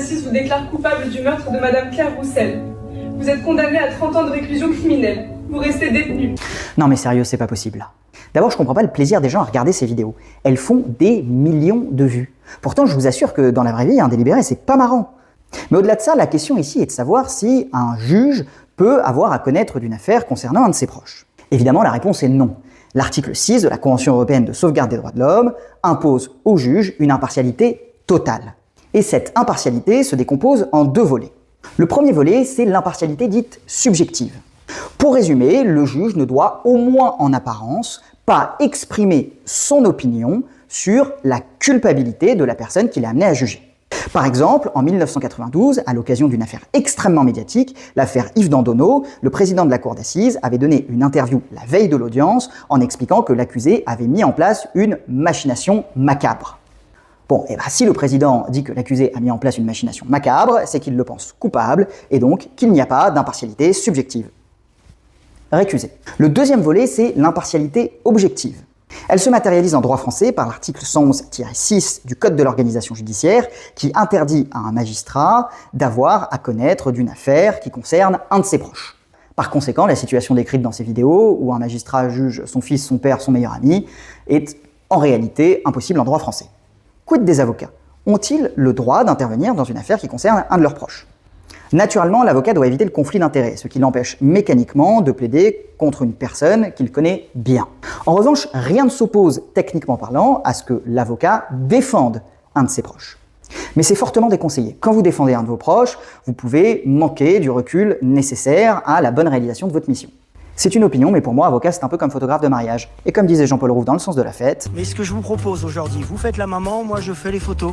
d'assises vous déclare coupable du meurtre de Madame Claire Roussel. Vous êtes condamné à 30 ans de réclusion criminelle. Vous restez détenu. Non mais sérieux, c'est pas possible. D'abord, je comprends pas le plaisir des gens à regarder ces vidéos. Elles font des millions de vues. Pourtant, je vous assure que dans la vraie vie, un délibéré, c'est pas marrant. Mais au-delà de ça, la question ici est de savoir si un juge peut avoir à connaître d'une affaire concernant un de ses proches. Évidemment, la réponse est non. L'article 6 de la Convention européenne de sauvegarde des droits de l'homme impose au juge une impartialité totale. Et cette impartialité se décompose en deux volets. Le premier volet, c'est l'impartialité dite subjective. Pour résumer, le juge ne doit, au moins en apparence, pas exprimer son opinion sur la culpabilité de la personne qu'il est amené à juger. Par exemple, en 1992, à l'occasion d'une affaire extrêmement médiatique, l'affaire Yves Dandonneau, le président de la cour d'assises avait donné une interview la veille de l'audience en expliquant que l'accusé avait mis en place une machination macabre. Bon, et si le président dit que l'accusé a mis en place une machination macabre, c'est qu'il le pense coupable et donc qu'il n'y a pas d'impartialité subjective. Récusé. Le deuxième volet, c'est l'impartialité objective. Elle se matérialise en droit français par l'article 111-6 du Code de l'organisation judiciaire qui interdit à un magistrat d'avoir à connaître d'une affaire qui concerne un de ses proches. Par conséquent, la situation décrite dans ces vidéos, où un magistrat juge son fils, son père, son meilleur ami, est en réalité impossible en droit français. Quid des avocats? Ont-ils le droit d'intervenir dans une affaire qui concerne un de leurs proches? Naturellement, l'avocat doit éviter le conflit d'intérêts, ce qui l'empêche mécaniquement de plaider contre une personne qu'il connaît bien. En revanche, rien ne s'oppose, techniquement parlant, à ce que l'avocat défende un de ses proches. Mais c'est fortement déconseillé. Quand vous défendez un de vos proches, vous pouvez manquer du recul nécessaire à la bonne réalisation de votre mission. C'est une opinion, mais pour moi, avocat, c'est un peu comme photographe de mariage. Et comme disait Jean-Paul Rouve dans Le Sens de la fête... Mais ce que je vous propose aujourd'hui, vous faites la maman, moi je fais les photos.